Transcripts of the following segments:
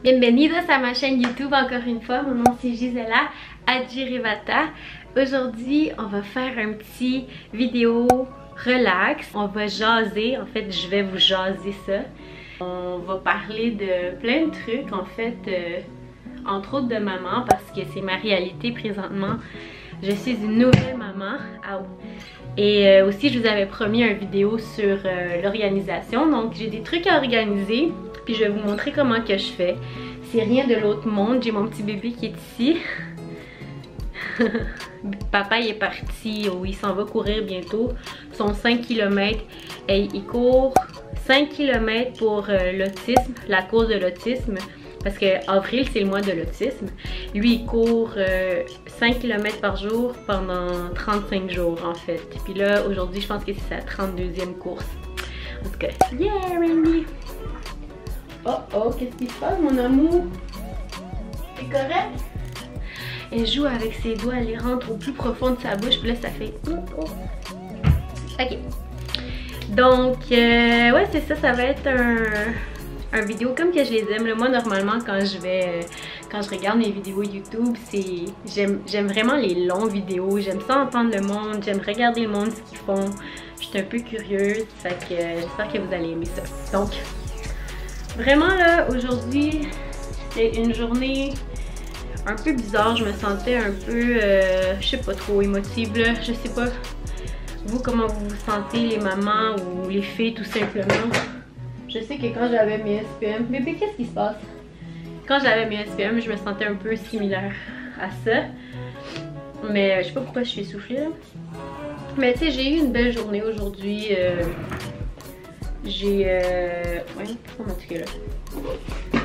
Bienvenidos à ma chaîne YouTube encore une fois. Mon nom c'est Gisela Adjirivata. Aujourd'hui on va faire un petit vidéo relax. On va jaser, en fait je vais vous jaser ça. On va parler de plein de trucs en fait, entre autres de maman parce que c'est ma réalité présentement. Je suis une nouvelle maman. Et aussi je vous avais promis une vidéo sur l'organisation. Donc j'ai des trucs à organiser. Puis je vais vous montrer comment que je fais. C'est rien de l'autre monde. J'ai mon petit bébé qui est ici. Papa il est parti. Oh, il s'en va courir bientôt. Son 5 km. Et il court 5 km pour l'autisme. La course de l'autisme. Parce que avril c'est le mois de l'autisme. Lui il court 5 km par jour pendant 35 jours en fait. Puis là aujourd'hui je pense que c'est sa 32e course. En tout cas, yeah Randy! Oh oh, qu'est-ce qui se passe mon amour? C'est correct? Elle joue avec ses doigts, elle les rentre au plus profond de sa bouche, puis là ça fait... Oh. Ok. Donc, ouais c'est ça, ça va être un vidéo comme que je les aime. Moi normalement quand je regarde mes vidéos YouTube, j'aime vraiment les longues vidéos. J'aime ça entendre le monde, j'aime regarder le monde, ce qu'ils font. Je suis un peu curieuse, fait que j'espère que vous allez aimer ça. Donc... Vraiment là, aujourd'hui, c'était une journée un peu bizarre. Je me sentais un peu, je sais pas trop émotive là. Je sais pas, vous comment vous vous sentez les mamans ou les filles tout simplement. Je sais que quand j'avais mes SPM, bébé qu'est-ce qui se passe? Quand j'avais mes SPM, je me sentais un peu similaire à ça. Mais je sais pas pourquoi je suis essoufflée là. Mais tu sais, j'ai eu une belle journée aujourd'hui. Ouais, comment tu là?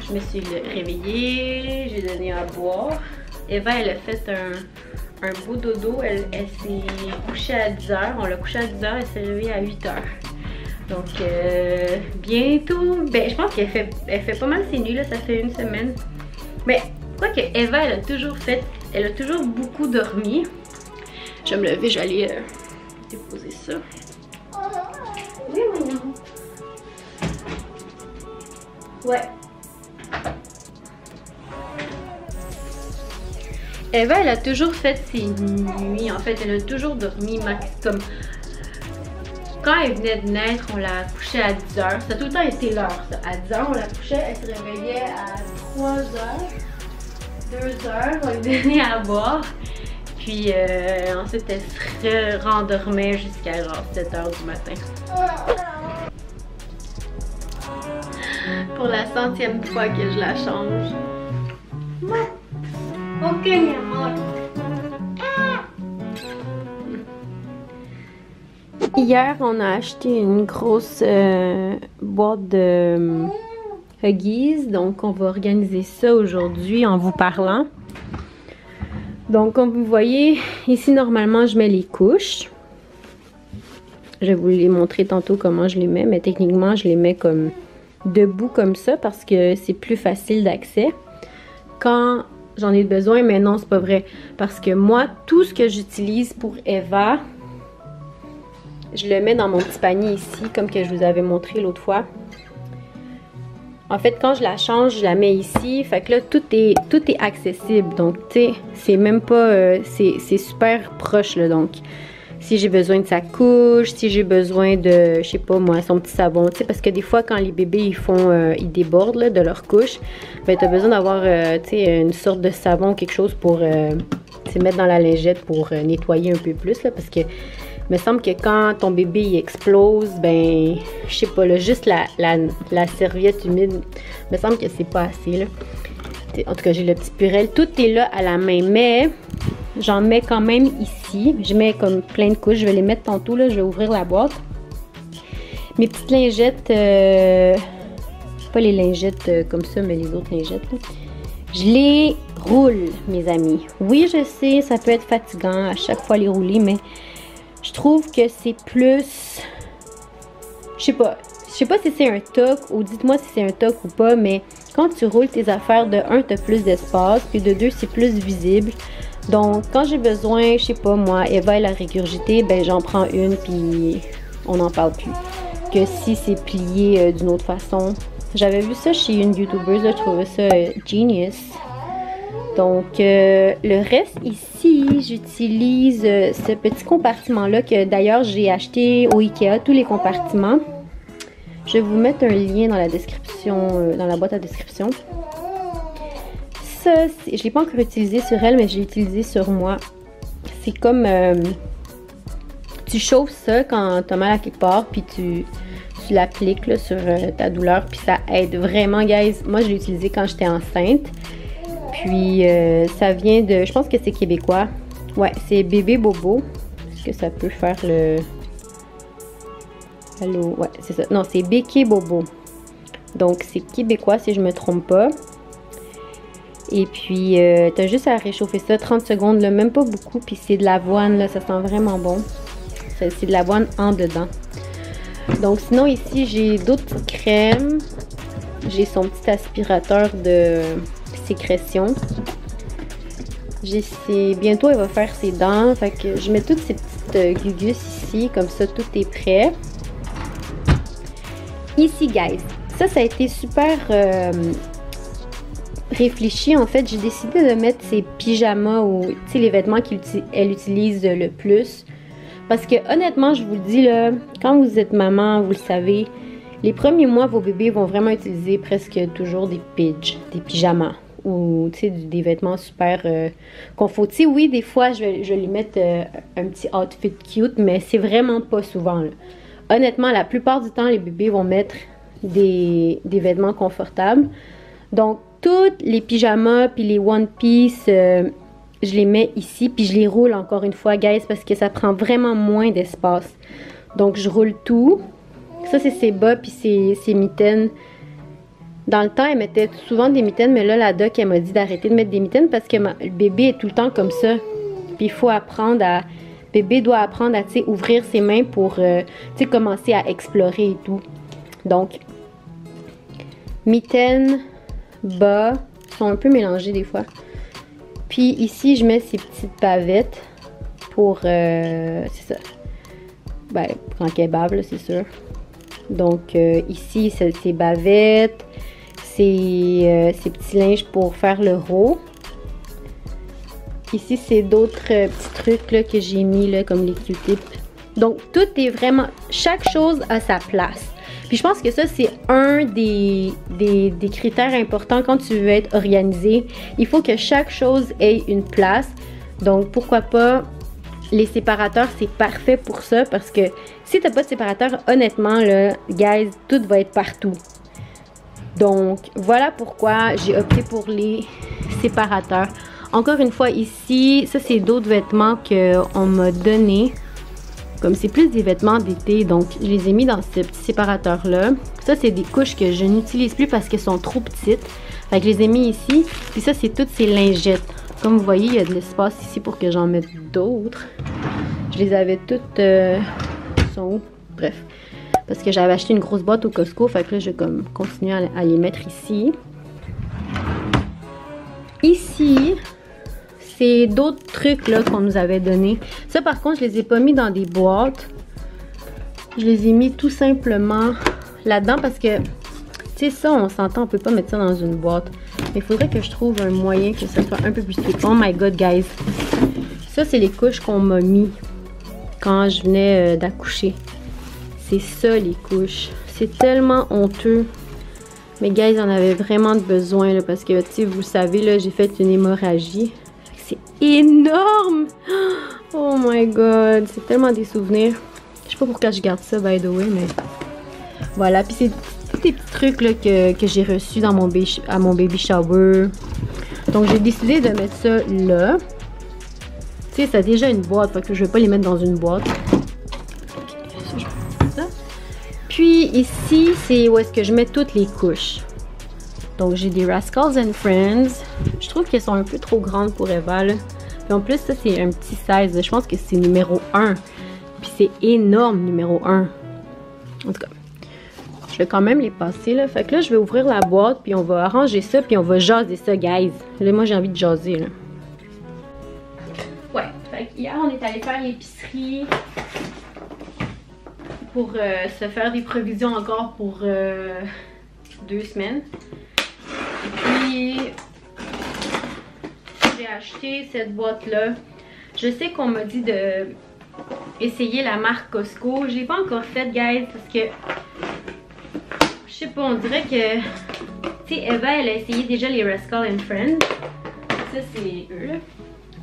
Je me suis réveillée, j'ai donné à boire. Eva, elle a fait un beau dodo. Elle s'est couchée à 10h. On l'a couchée à 10h, elle s'est réveillée à 8h. Donc, bientôt... Ben, je pense qu'elle fait pas mal ses nuits, là. Ça fait une semaine. Mais, quoi que Eva, elle a toujours beaucoup dormi. Je vais me lever, je vais aller déposer ça. Oui, oui, non. Ouais. Eva, elle a toujours fait ses nuits. En fait, elle a toujours dormi max. Comme quand elle venait de naître, on l'a couchée à 10h. Ça a tout le temps été l'heure, ça. À 10h, on la couchait. Elle se réveillait à 3h, 2h. On lui donnait à boire. Puis ensuite, elle se rendormait jusqu'à genre 7h du matin. Pour la 100e fois que je la change. Ok, mi amor. Hier, on a acheté une grosse boîte de Huggies. Donc, on va organiser ça aujourd'hui en vous parlant. Donc, comme vous voyez, ici, normalement, je mets les couches. Je vais vous les montrer tantôt comment je les mets. Mais techniquement, je les mets comme... debout comme ça parce que c'est plus facile d'accès quand j'en ai besoin, mais non c'est pas vrai parce que moi tout ce que j'utilise pour Eva je le mets dans mon petit panier ici comme que je vous avais montré l'autre fois. En fait quand je la change je la mets ici, fait que là tout est accessible donc tu sais c'est même pas c'est super proche là. Donc si j'ai besoin de sa couche, si j'ai besoin de, je sais pas moi, son petit savon, tu sais, parce que des fois quand les bébés ils débordent là, de leur couche, ben t'as besoin d'avoir, tu sais, une sorte de savon, quelque chose pour, tu sais, mettre dans la lingette pour nettoyer un peu plus là, parce que il me semble que quand ton bébé il explose, ben, je sais pas là, juste la serviette humide, il me semble que c'est pas assez là. En tout cas j'ai le petit Purell, tout est là à la main, mais j'en mets quand même ici. Je mets comme plein de couches. Je vais les mettre tantôt. Là. Je vais ouvrir la boîte. Mes petites lingettes. Pas les lingettes comme ça, mais les autres lingettes. Là. Je les roule, mes amis. Oui, je sais, ça peut être fatigant à chaque fois les rouler, mais je trouve que c'est plus... Je sais pas. Je sais pas si c'est un toc ou dites-moi si c'est un toc ou pas, mais quand tu roules tes affaires, de 1, tu as plus d'espace, puis de 2, c'est plus visible. Donc, quand j'ai besoin, je sais pas moi, Eva elle a régurgité, ben j'en prends une, puis on n'en parle plus. Que si c'est plié d'une autre façon, J'avais vu ça chez une YouTubeuse, je trouvais ça genius. Donc, le reste ici, j'utilise ce petit compartiment-là que d'ailleurs j'ai acheté au Ikea, tous les compartiments. Je vais vous mettre un lien dans la description, dans la boîte à description. Ça, je ne l'ai pas encore utilisé sur elle, mais je l'ai utilisé sur moi. C'est comme, tu chauffes ça quand tu as mal à quelque part, puis tu l'appliques sur ta douleur, puis ça aide vraiment, guys. Moi, je l'ai utilisé quand j'étais enceinte. Puis, ça vient de, je pense que c'est québécois. Ouais, c'est Bébé Bobo. Est-ce que ça peut faire le... Allô? Ouais, c'est ça. Non, c'est Béké Bobo. Donc, c'est québécois si je me trompe pas. Et puis, t'as juste à réchauffer ça 30 secondes, là, même pas beaucoup. Puis, c'est de l'avoine, là, ça sent vraiment bon. C'est de l'avoine en dedans. Donc, sinon, ici, j'ai d'autres petites crèmes. J'ai son petit aspirateur de... sécrétion. Bientôt elle va faire ses dents, fait que je mets toutes ces petites gugus ici, comme ça tout est prêt. Ici, guys, ça a été super réfléchi. En fait, j'ai décidé de mettre ces pyjamas ou les vêtements qu'elle utilise le plus, parce que honnêtement, je vous le dis là, quand vous êtes maman, vous le savez, les premiers mois, vos bébés vont vraiment utiliser presque toujours des pyjamas. Ou des vêtements super confort. Oui, des fois, je vais lui mettre un petit outfit cute, mais c'est vraiment pas souvent. Là. Honnêtement, la plupart du temps, les bébés vont mettre des vêtements confortables. Donc, tous les pyjamas puis les one piece, je les mets ici, puis je les roule encore une fois, guys, parce que ça prend vraiment moins d'espace. Donc, je roule tout. Ça, c'est ses bas puis ses mitaines. Dans le temps, elle mettait souvent des mitaines, mais là, la doc, elle m'a dit d'arrêter de mettre des mitaines parce que le bébé est tout le temps comme ça. Puis il faut apprendre à... Le bébé doit apprendre à, ouvrir ses mains pour, commencer à explorer et tout. Donc, mitaines, bas, sont un peu mélangés des fois. Puis ici, je mets ces petites bavettes pour... c'est ça. Ben, quand elle bave, là, c'est sûr. Donc, ici, c'est ces bavettes. Ces petits linges pour faire le haut. Ici, c'est d'autres petits trucs là, que j'ai mis, là, comme les Q-tips. Donc, tout est vraiment... Chaque chose a sa place. Puis, je pense que ça, c'est un des critères importants quand tu veux être organisé. Il faut que chaque chose ait une place. Donc, pourquoi pas... Les séparateurs, c'est parfait pour ça. Parce que si tu n'as pas de séparateur, honnêtement, là, guys, tout va être partout. Donc, voilà pourquoi j'ai opté pour les séparateurs. Encore une fois, ici, ça, c'est d'autres vêtements qu'on m'a donné. Comme c'est plus des vêtements d'été, donc je les ai mis dans ce petit séparateur-là. Ça, c'est des couches que je n'utilise plus parce qu'elles sont trop petites. Fait que je les ai mis ici. Puis ça, c'est toutes ces lingettes. Comme vous voyez, il y a de l'espace ici pour que j'en mette d'autres. Je les avais toutes... sont où? Bref. Parce que j'avais acheté une grosse boîte au Costco. Fait que là, je vais comme continuer à les mettre ici. Ici, c'est d'autres trucs là qu'on nous avait donné. Ça, par contre, je les ai pas mis dans des boîtes. Je les ai mis tout simplement là-dedans parce que, tu sais, ça, on s'entend, on peut pas mettre ça dans une boîte. Mais il faudrait que je trouve un moyen que ça soit un peu plus petit. Oh my god, guys. Ça, c'est les couches qu'on m'a mis quand je venais d'accoucher. C'est ça, les couches. C'est tellement honteux. Mais guys, j'en avais vraiment besoin là, parce que, tu sais, vous le savez, là, j'ai fait une hémorragie. C'est énorme! Oh my god, c'est tellement des souvenirs. Je sais pas pourquoi je garde ça, by the way, mais... Voilà, puis c'est tous des petits trucs là, que j'ai reçus dans à mon baby shower. Donc, j'ai décidé de mettre ça là. Tu sais, ça a déjà une boîte, fait que je vais pas les mettre dans une boîte. Puis ici, c'est où est-ce que je mets toutes les couches. Donc j'ai des Rascals and Friends. Je trouve qu'elles sont un peu trop grandes pour Eva. Là. Puis en plus, ça c'est un petit 16. Je pense que c'est numéro 1. Puis c'est énorme, numéro 1. En tout cas, je vais quand même les passer là. Fait que là, je vais ouvrir la boîte. Puis on va arranger ça. Puis on va jaser ça, guys. Là, moi j'ai envie de jaser là. Ouais, fait que hier on est allé faire l'épicerie. Pour se faire des provisions encore pour 2 semaines. Puis j'ai acheté cette boîte-là. Je sais qu'on m'a dit de essayer la marque Costco. J'ai pas encore fait, guys, parce que je sais pas, on dirait que tu sais, Eva, elle a essayé déjà les Rascal & Friends. Ça, c'est eux, là.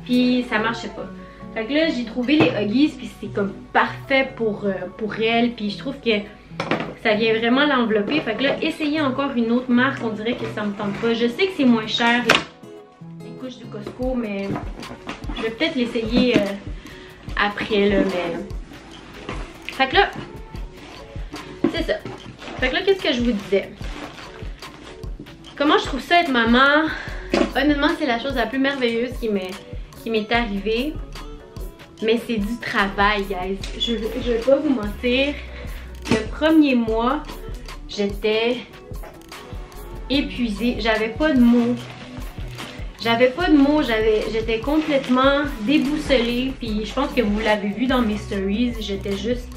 Puis ça marchait pas. Fait que là, j'ai trouvé les Huggies, puis c'est comme parfait pour elle. Puis je trouve que ça vient vraiment l'envelopper. Fait que là, essayer encore une autre marque, on dirait que ça me tente pas. Je sais que c'est moins cher, les couches de Costco, mais je vais peut-être l'essayer après, là, mais... Fait que là, c'est ça. Fait que là, qu'est-ce que je vous disais? Comment je trouve ça être maman? Honnêtement, c'est la chose la plus merveilleuse qui m'est arrivée. Mais c'est du travail, guys. Je vais pas vous mentir. Le premier mois, j'étais épuisée. J'avais pas de mots. J'étais complètement déboussolée. Puis je pense que vous l'avez vu dans mes stories. J'étais juste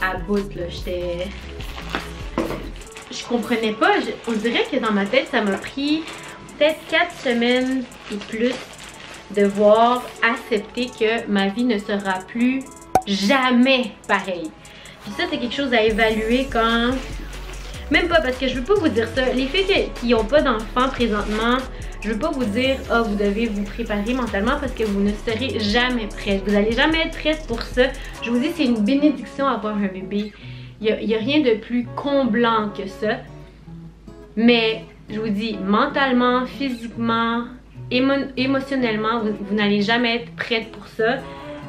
à bout, là. Je comprenais pas. On dirait que dans ma tête, ça m'a pris peut-être 4 semaines et plus de voir accepter que ma vie ne sera plus jamais pareille. Puis ça, c'est quelque chose à évaluer quand... Même pas, parce que je veux pas vous dire ça. Les filles qui n'ont pas d'enfants présentement, je veux pas vous dire « Ah, vous devez vous préparer mentalement parce que vous ne serez jamais prête. Vous n'allez jamais être prête pour ça. » Je vous dis, c'est une bénédiction avoir un bébé. Il n'y a rien de plus comblant que ça. Mais je vous dis, mentalement, physiquement, émotionnellement, vous n'allez jamais être prête pour ça.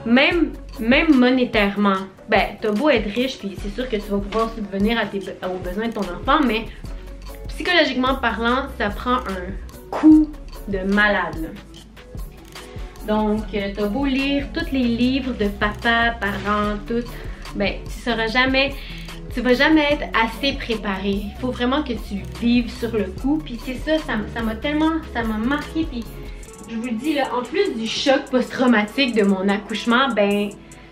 Même monétairement. Ben, t'as beau être riche, puis c'est sûr que tu vas pouvoir subvenir aux besoins de ton enfant, mais psychologiquement parlant, ça prend un coup de malade, là. Donc, t'as beau lire tous les livres de papa, parents, tout, ben, tu vas jamais être assez préparé. Il faut vraiment que tu vives sur le coup. Puis c'est ça m'a marqué. Puis je vous le dis, là, en plus du choc post-traumatique de mon accouchement, ben,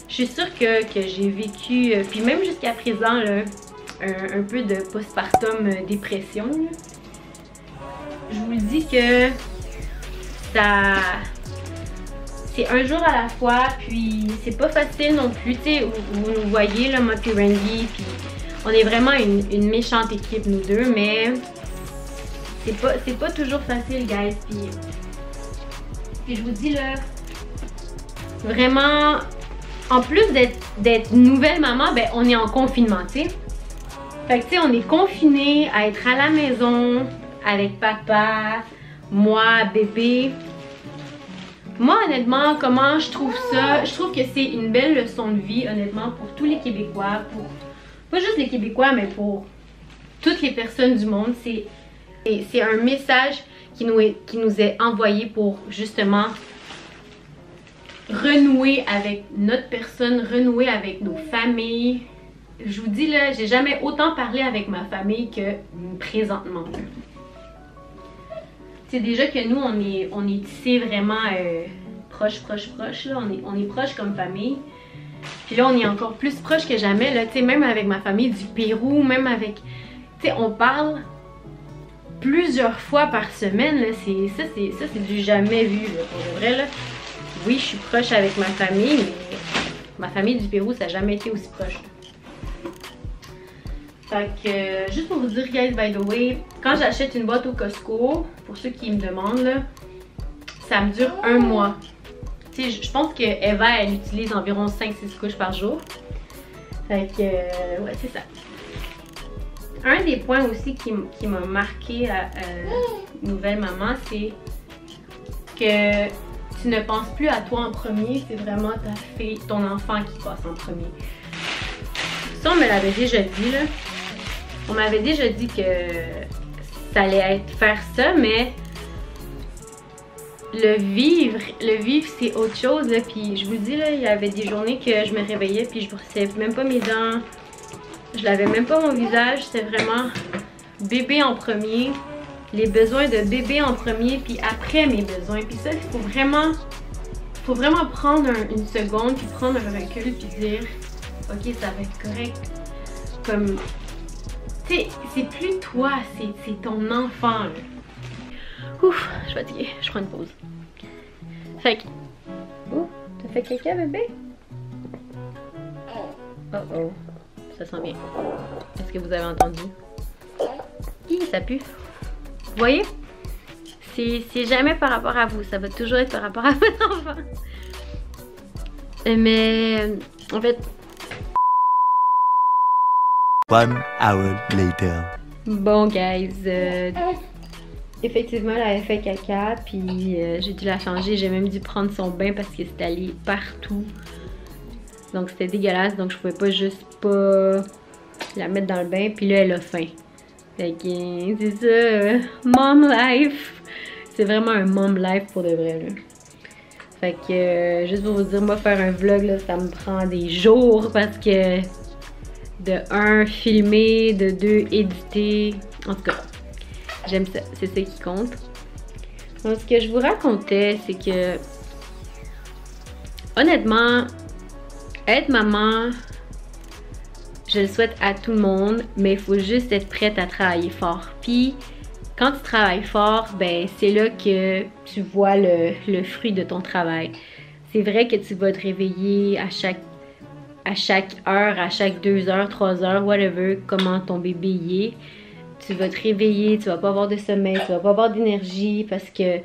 je suis sûre que j'ai vécu, puis même jusqu'à présent, là, un peu de postpartum dépression, là. Je vous le dis que ça... C'est un jour à la fois, puis c'est pas facile non plus, tu sais, vous nous voyez, là, moi puis Randy, puis on est vraiment une méchante équipe, nous deux, mais c'est pas toujours facile, guys, puis je vous dis, là, vraiment, en plus d'être nouvelle maman, ben, on est en confinement, tu sais. Fait que, tu sais, on est confinés à être à la maison, avec papa, moi, bébé. Moi, honnêtement, comment je trouve ça? Je trouve que c'est une belle leçon de vie, honnêtement, pour tous les Québécois, pas juste les Québécois, mais pour toutes les personnes du monde. C'est un message qui nous est envoyé pour, justement, renouer avec notre personne, renouer avec nos familles. Je vous dis, là, j'ai jamais autant parlé avec ma famille que présentement. C'est déjà que nous, on est tissés vraiment proche, là. On est proches comme famille. Puis là, on est encore plus proche que jamais, là. Tu sais, même avec ma famille du Pérou, même avec... Tu sais, on parle plusieurs fois par semaine, là. Ça, c'est du jamais vu, là, pour de vrai, là. Oui, je suis proche avec ma famille, mais ma famille du Pérou, ça n'a jamais été aussi proche, là. Fait que, juste pour vous dire, guys, by the way, quand j'achète une boîte au Costco, pour ceux qui me demandent, là, ça me dure 1 mois. Tu sais, je pense que Eva, elle utilise environ 5-6 couches par jour. Fait que, ouais, c'est ça. Un des points aussi qui m'a marqué à nouvelle maman, c'est que tu ne penses plus à toi en premier, c'est vraiment ta fille, ton enfant qui passe en premier. Ça, on me l'avait déjà dit, là. On m'avait déjà dit que ça allait faire ça, mais le vivre c'est autre chose, là. Puis je vous dis, là, il y avait des journées que je me réveillais puis je brossais même pas mes dents, je lavais même pas mon visage, c'était vraiment bébé en premier, les besoins de bébé en premier, puis après mes besoins. Puis ça, il faut vraiment prendre une seconde, puis prendre un recul, puis dire ok, ça va être correct. Comme, Tu sais, c'est plus toi, c'est ton enfant, là. Ouf, je suis fatiguée, je prends une pause. Fait que... Oh, t'as fait caca, bébé? Oh oh, ça sent bien. Est-ce que vous avez entendu? Hi, ça pue. Vous voyez? C'est jamais par rapport à vous, ça va toujours être par rapport à votre enfant. Mais en fait... One hour later. Bon guys, effectivement elle avait fait caca, puis j'ai dû la changer, j'ai même dû prendre son bain parce que c'était allé partout. Donc c'était dégueulasse, donc je pouvais pas juste pas la mettre dans le bain, puis là elle a faim. Fait que c'est ça, mom life. C'est vraiment un mom life pour de vrai là. Fait que juste pour vous dire, moi faire un vlog là, ça me prend des jours parce que de 1, filmer, de 2, éditer. En tout cas, j'aime ça, c'est ça qui compte. Donc ce que je vous racontais, c'est que honnêtement, être maman, je le souhaite à tout le monde, mais il faut juste être prête à travailler fort. Puis quand tu travailles fort, ben c'est là que tu vois le fruit de ton travail. C'est vrai que tu vas te réveiller à chaque heure, à chaque 2 heures, 3 heures, whatever, comment ton bébé y est. Tu vas te réveiller, tu vas pas avoir de sommeil, tu vas pas avoir d'énergie parce que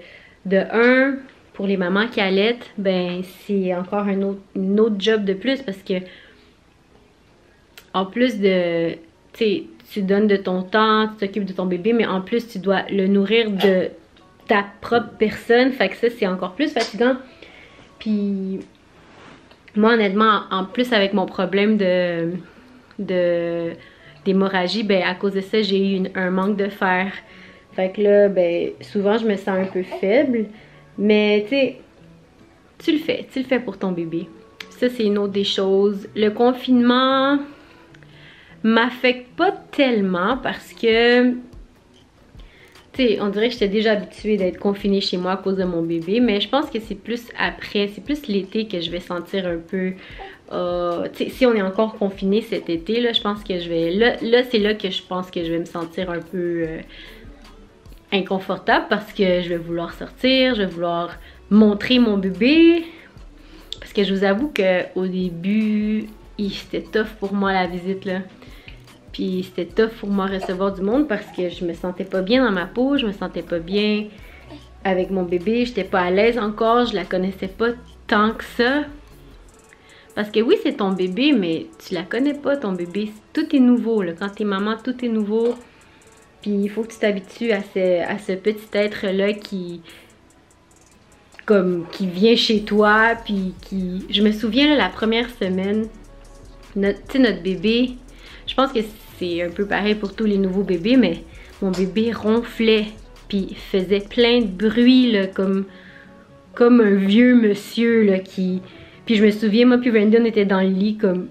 de 1, pour les mamans qui allaitent, ben c'est encore une autre job de plus parce que en plus de, tu sais, tu donnes de ton temps, tu t'occupes de ton bébé, mais en plus tu dois le nourrir de ta propre personne, fait que ça c'est encore plus fatigant. Puis moi honnêtement, en plus avec mon problème d'hémorragie, ben à cause de ça j'ai eu un manque de fer. Fait que là, ben souvent je me sens un peu faible, mais tu sais, tu le fais pour ton bébé. Ça c'est une autre des choses. Le confinement m'affecte pas tellement parce que, tu sais, on dirait que j'étais déjà habituée d'être confinée chez moi à cause de mon bébé, mais je pense que c'est plus après, c'est plus l'été que je vais sentir un peu, tu sais, si on est encore confiné cet été, là, je pense que je vais, là c'est là que je pense que je vais me sentir un peu inconfortable parce que je vais vouloir sortir, je vais vouloir montrer mon bébé, parce que je vous avoue qu'au début, c'était tough pour moi la visite, là. Puis c'était tough pour moi recevoir du monde parce que je me sentais pas bien dans ma peau, je me sentais pas bien avec mon bébé, j'étais pas à l'aise encore, je la connaissais pas tant que ça. Parce que oui, c'est ton bébé, mais tu la connais pas, ton bébé. Tout est nouveau, là. Quand t'es maman, tout est nouveau. Puis il faut que tu t'habitues à ce petit être-là qui vient chez toi, puis qui... Je me souviens, là, la première semaine, notre bébé, je pense que c'est un peu pareil pour tous les nouveaux bébés, mais mon bébé ronflait, puis faisait plein de bruit, là, comme un vieux monsieur, là, qui... Puis je me souviens, moi puis Brandon était dans le lit, comme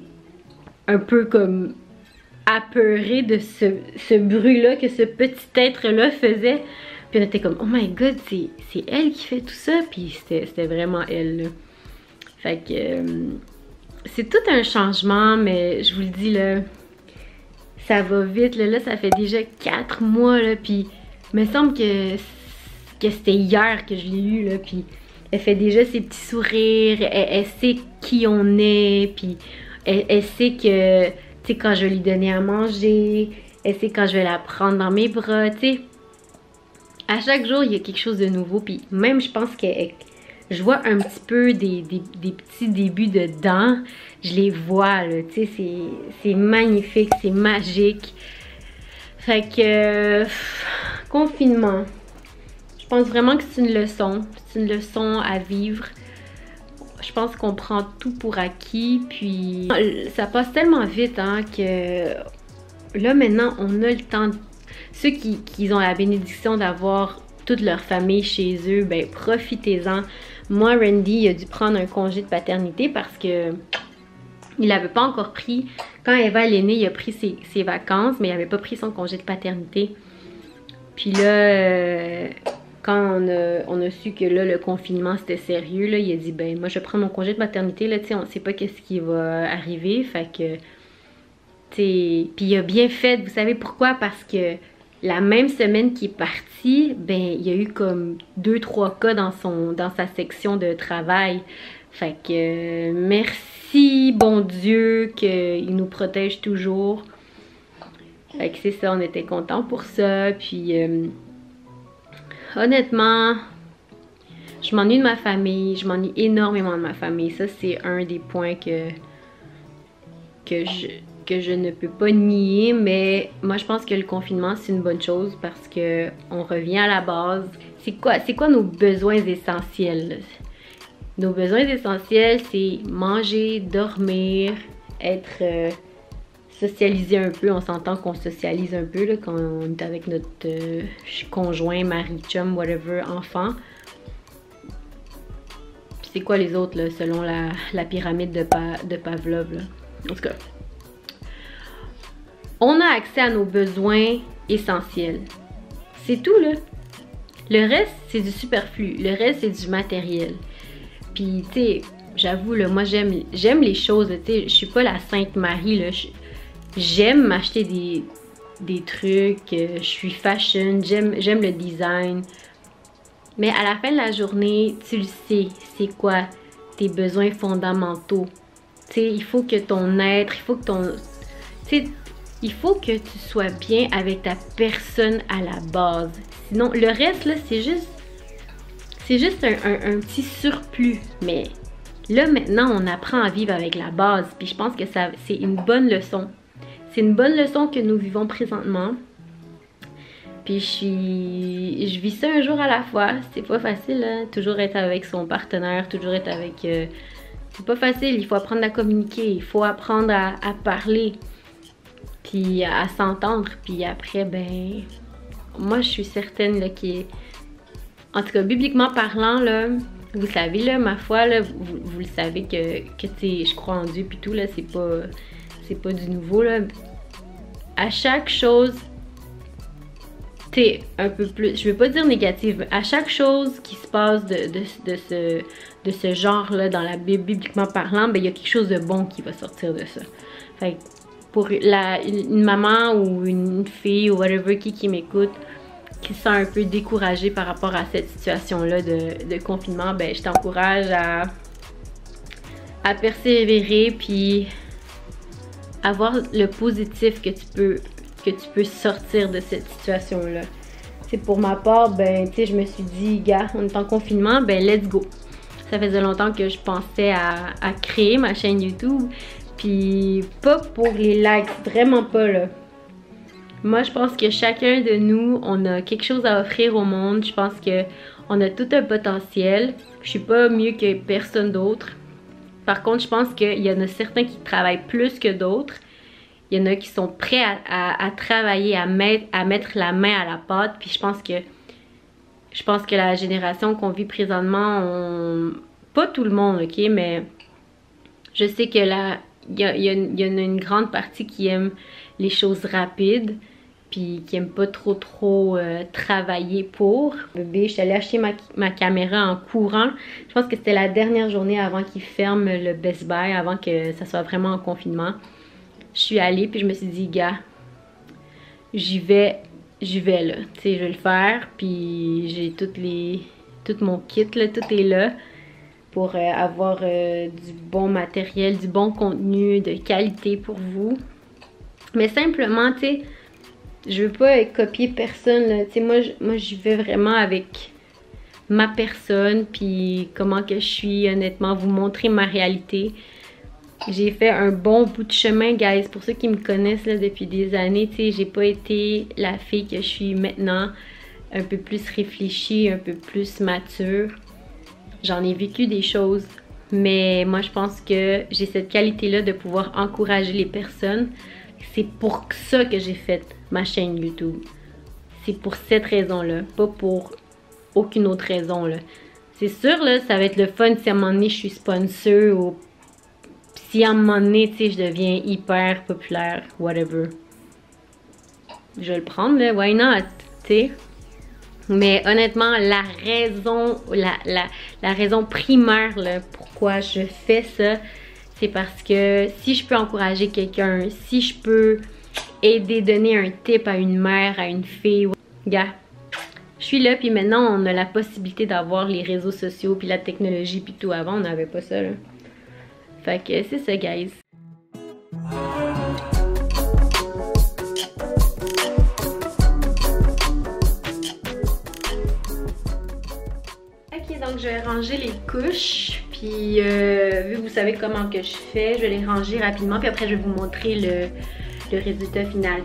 un peu comme apeuré de ce bruit-là que ce petit être-là faisait. Puis on était comme, oh my god, c'est elle qui fait tout ça, puis c'était vraiment elle, là. Fait que... c'est tout un changement, mais je vous le dis, là... Ça va vite, là, ça fait déjà 4 mois, là, puis il me semble que c'était hier que je l'ai eu, là, puis elle fait déjà ses petits sourires, elle sait qui on est, puis elle sait que, tu sais, quand je vais lui donner à manger, elle sait quand je vais la prendre dans mes bras, tu sais. À chaque jour, il y a quelque chose de nouveau, puis même, je pense que je vois un petit peu des petits débuts de dents. Je les vois, là, tu sais, c'est magnifique, c'est magique. Fait que, confinement, je pense vraiment que c'est une leçon. C'est une leçon à vivre. Je pense qu'on prend tout pour acquis, puis ça passe tellement vite, hein, que là, maintenant, on a le temps. Ceux qui ont la bénédiction d'avoir toute leur famille chez eux, ben profitez-en. Moi, Randy, il a dû prendre un congé de paternité parce que il n'avait pas encore pris. Quand Eva est née, il a pris ses vacances, mais il n'avait pas pris son congé de paternité. Puis là, quand on a su que là, le confinement c'était sérieux, là, il a dit, ben moi je vais prendre mon congé de paternité, là, tu sais, on sait pas qu'est-ce qui va arriver, fait que Puis il a bien fait, vous savez pourquoi? Parce que la même semaine qu'il est parti, ben il y a eu comme 2-3 cas dans sa section de travail. Fait que merci bon Dieu qu'il nous protège toujours. Fait que c'est ça, on était contents pour ça. Puis honnêtement, je m'ennuie de ma famille, je m'ennuie énormément de ma famille. Ça c'est un des points que je ne peux pas nier, mais moi je pense que le confinement c'est une bonne chose parce que on revient à la base. C'est quoi nos besoins essentiels? Nos besoins essentiels, c'est manger, dormir, être socialisé un peu. On s'entend qu'on socialise un peu là, quand on est avec notre conjoint, mari, chum, whatever, enfant. Puis c'est quoi les autres là, selon la pyramide de Pavlov là? En tout cas, on a accès à nos besoins essentiels. C'est tout là. Le reste, c'est du superflu. Le reste, c'est du matériel. Puis, tu sais, j'avoue, là, moi, j'aime les choses. Tu sais, je suis pas la Sainte Marie, là. J'aime m'acheter des trucs. Je suis fashion. J'aime le design. Mais à la fin de la journée, tu le sais, c'est quoi tes besoins fondamentaux. Tu sais, il faut que ton être, il faut que tu sois bien avec ta personne à la base. Sinon, le reste, là, c'est juste un petit surplus. Mais là, maintenant, on apprend à vivre avec la base. Puis je pense que c'est une bonne leçon. C'est une bonne leçon que nous vivons présentement. Puis je vis ça un jour à la fois. C'est pas facile, hein? Toujours être avec son partenaire, toujours être avec... c'est pas facile, il faut apprendre à communiquer, il faut apprendre à parler. Puis à s'entendre. Puis après, ben... Moi, je suis certaine là, en tout cas, bibliquement parlant, là, vous savez, là, ma foi, là, vous le savez que je crois en Dieu puis tout, là, c'est pas du nouveau, là. À chaque chose, t'es un peu plus, je veux pas dire négative, mais à chaque chose qui se passe de ce genre-là, dans la Bible, bibliquement parlant, ben, il y a quelque chose de bon qui va sortir de ça. Fait que pour une maman ou une fille ou whatever qui m'écoute, qui se sent un peu découragée par rapport à cette situation-là de confinement, ben je t'encourage à persévérer puis à voir le positif que tu peux sortir de cette situation-là. C'est pour ma part, ben tu sais, je me suis dit, gars, on est en confinement, ben let's go. Ça faisait longtemps que je pensais à créer ma chaîne YouTube. Puis pas pour les likes, vraiment pas là. Moi je pense que chacun de nous, on a quelque chose à offrir au monde. Je pense que on a tout un potentiel. Je suis pas mieux que personne d'autre. Par contre, je pense qu'il y en a certains qui travaillent plus que d'autres. Il y en a qui sont prêts à travailler, à mettre la main à la pâte. Puis je pense que la génération qu'on vit présentement, pas tout le monde, ok, mais je sais que il y en a une grande partie qui aime les choses rapides puis qui aime pas trop travailler pour. Bébé, je suis allée acheter ma caméra en courant. Je pense que c'était la dernière journée avant qu'ils ferment le Best Buy, avant que ça soit vraiment en confinement. Je suis allée puis je me suis dit, gars, j'y vais là. Tu sais, je vais le faire puis j'ai tout mon kit là, tout est là. Pour avoir du bon matériel, du bon contenu, de qualité pour vous. Mais simplement, tu sais, je veux pas copier personne, tu sais, moi j'y vais vraiment avec ma personne, puis comment que je suis, honnêtement, vous montrer ma réalité. J'ai fait un bon bout de chemin, guys, pour ceux qui me connaissent là, depuis des années, tu sais, j'ai pas été la fille que je suis maintenant, un peu plus réfléchie, un peu plus mature. J'en ai vécu des choses, mais moi je pense que j'ai cette qualité-là de pouvoir encourager les personnes. C'est pour ça que j'ai fait ma chaîne YouTube. C'est pour cette raison-là, pas pour aucune autre raison, là. C'est sûr, là, ça va être le fun si à un moment donné je suis sponsor ou si à un moment donné, tu sais, je deviens hyper populaire, whatever. Je vais le prendre, là, why not, tu sais. Mais honnêtement, la raison primaire là, pourquoi je fais ça, c'est parce que si je peux encourager quelqu'un, si je peux aider, donner un tip à une mère, à une fille, gars, je suis là, puis maintenant on a la possibilité d'avoir les réseaux sociaux, puis la technologie, puis tout. Avant on n'avait pas ça là. Fait que c'est ça, guys. Ok, donc je vais ranger les couches, puis vu que vous savez comment que je fais, je vais les ranger rapidement, puis après je vais vous montrer le résultat final.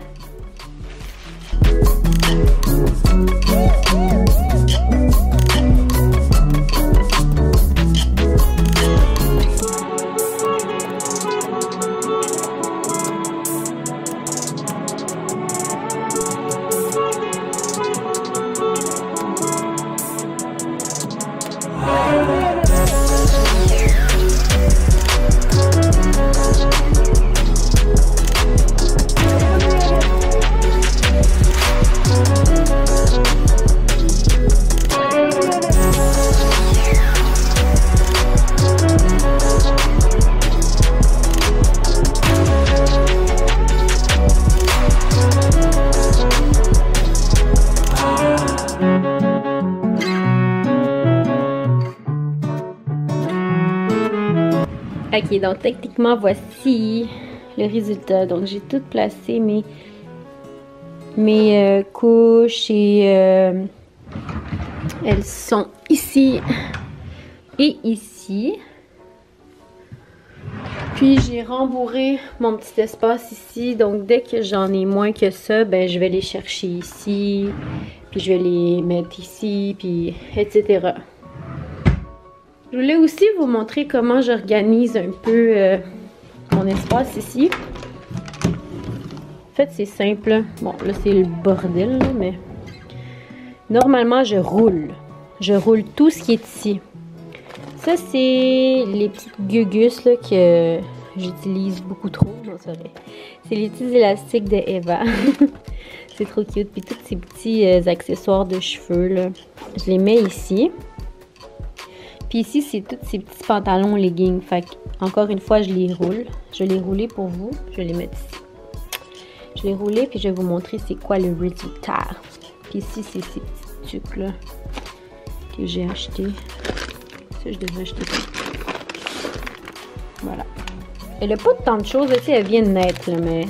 Ok, donc techniquement voici le résultat. Donc j'ai tout placé mes couches et elles sont ici et ici. Puis j'ai rembourré mon petit espace ici. Donc dès que j'en ai moins que ça, ben je vais les chercher ici. Puis je vais les mettre ici, puis etc. Je voulais aussi vous montrer comment j'organise un peu mon espace ici. En fait, c'est simple. Bon, là, c'est le bordel, là, mais normalement, je roule. Je roule tout ce qui est ici. Ça, c'est les petites gugus là, que j'utilise beaucoup trop. Non, c'est vrai. C'est les petits élastiques de Eva. C'est trop cute. Puis tous ces petits accessoires de cheveux, là, je les mets ici. Puis ici, c'est tous ces petits pantalons leggings. Fait que, encore une fois, je les roule. Je vais les rouler pour vous. Je vais les mettre ici. Je vais les rouler, puis je vais vous montrer c'est quoi le résultat. Puis ici, c'est ces petits trucs-là que j'ai achetés. Ça, je devrais acheter ça. Voilà. Elle n'a pas tant de choses. Tu sais, elle vient de naître, là, mais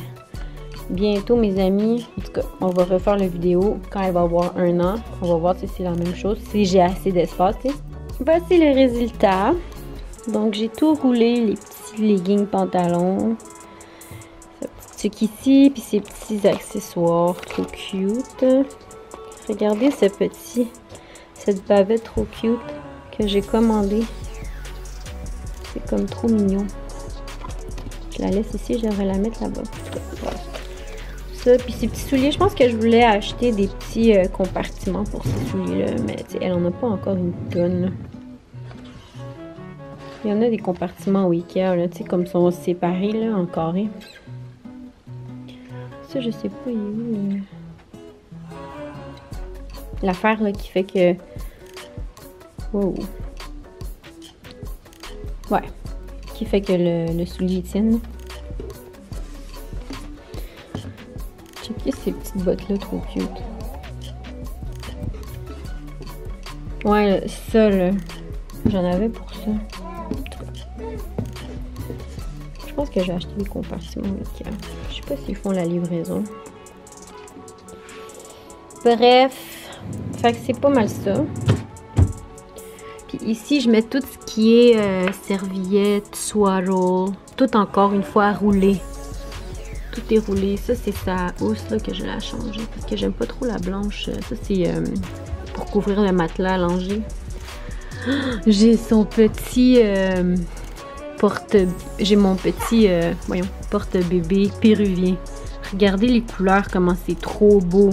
bientôt, mes amis, en tout cas, on va refaire la vidéo quand elle va avoir 1 an. On va voir si c'est la même chose, si j'ai assez d'espace, tu sais. Voici le résultat. Donc j'ai tout roulé, les petits leggings pantalons, ce truc ici, puis ces petits accessoires trop cute. Regardez cette bavette trop cute que j'ai commandée. C'est comme trop mignon. Je la laisse ici, je devrais la mettre là-bas. Voilà. Ça, puis ces petits souliers, je pense que je voulais acheter des petits compartiments pour ces souliers-là, mais elle en a pas encore une tonne. Il y en a des compartiments au Ikea, là, tu sais, comme sont séparés, là, en carré. Ça, je sais pas, il est où, l'affaire, là, qui fait que... Wow. Ouais. Qui fait que le soulier tienne. Checkez ces petites bottes-là, trop cute. Ouais, ça, là, j'en avais pour ça. Je pense que j'ai acheté des compartiments Ikea. Je sais pas s'ils font la livraison. Bref, fait que c'est pas mal ça. Puis ici, je mets tout ce qui est serviette, swaddle, tout encore une fois roulé. Tout est roulé. Ça, c'est sa housse là, que je l'ai changée parce que j'aime pas trop la blanche. Ça, c'est pour couvrir le matelas allongé. J'ai son petit j'ai mon petit porte-bébé péruvien. Regardez les couleurs, comment c'est trop beau.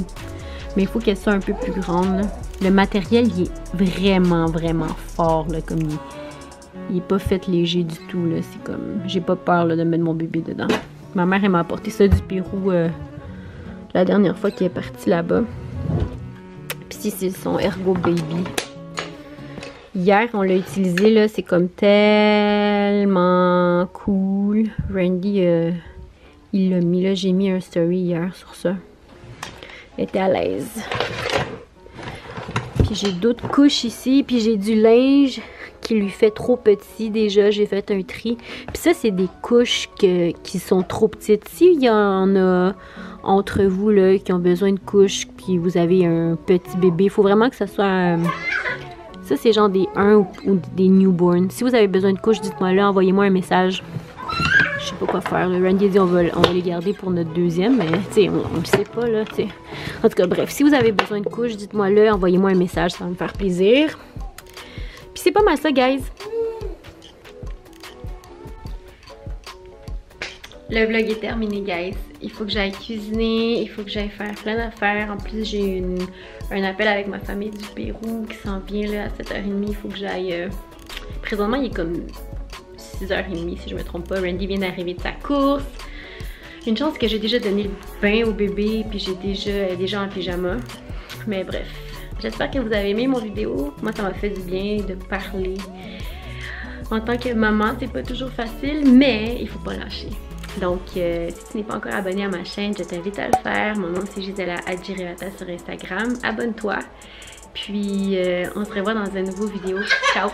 Mais il faut qu'elle soit un peu plus grande, là. Le matériel, il est vraiment, vraiment fort, là, comme il est pas fait léger du tout, là. C'est comme, j'ai pas peur, là, de mettre mon bébé dedans. Ma mère, elle m'a apporté ça du Pérou la dernière fois qu'elle est partie là-bas. Puis ici, c'est son Ergo Baby. Hier, on l'a utilisé, là, c'est comme tellement cool. Randy, il l'a mis, là, j'ai mis un story hier sur ça. Elle était à l'aise. Puis j'ai d'autres couches ici, puis j'ai du linge qui lui fait trop petit déjà, j'ai fait un tri. Puis ça, c'est des couches qui sont trop petites. S'il y en a entre vous, là, qui ont besoin de couches, puis vous avez un petit bébé, il faut vraiment que ça soit... ça, c'est genre des 1 ou des newborns. Si vous avez besoin de couches, dites-moi là, envoyez-moi un message. Je sais pas quoi faire. Là. Randy a dit on va les garder pour notre deuxième, mais tu sais, on le sait pas là, tu sais. En tout cas, bref, si vous avez besoin de couches, dites-moi là, envoyez-moi un message, ça va me faire plaisir. Puis c'est pas mal ça, guys. Le vlog est terminé, guys. Il faut que j'aille cuisiner, il faut que j'aille faire plein d'affaires. En plus, j'ai un appel avec ma famille du Pérou qui s'en vient là à 7h30. Il faut que j'aille... Présentement, il est comme 6h30 si je me trompe pas. Randy vient d'arriver de sa course. Une chance que j'ai déjà donné le bain au bébé puis elle est déjà en pyjama. Mais bref, j'espère que vous avez aimé mon vidéo. Moi, ça m'a fait du bien de parler. En tant que maman, c'est pas toujours facile, mais il faut pas lâcher. Donc, si tu n'es pas encore abonné à ma chaîne, je t'invite à le faire. Mon nom, c'est Gisela Adjirevata sur Instagram. Abonne-toi. Puis, on se revoit dans une nouvelle vidéo. Ciao!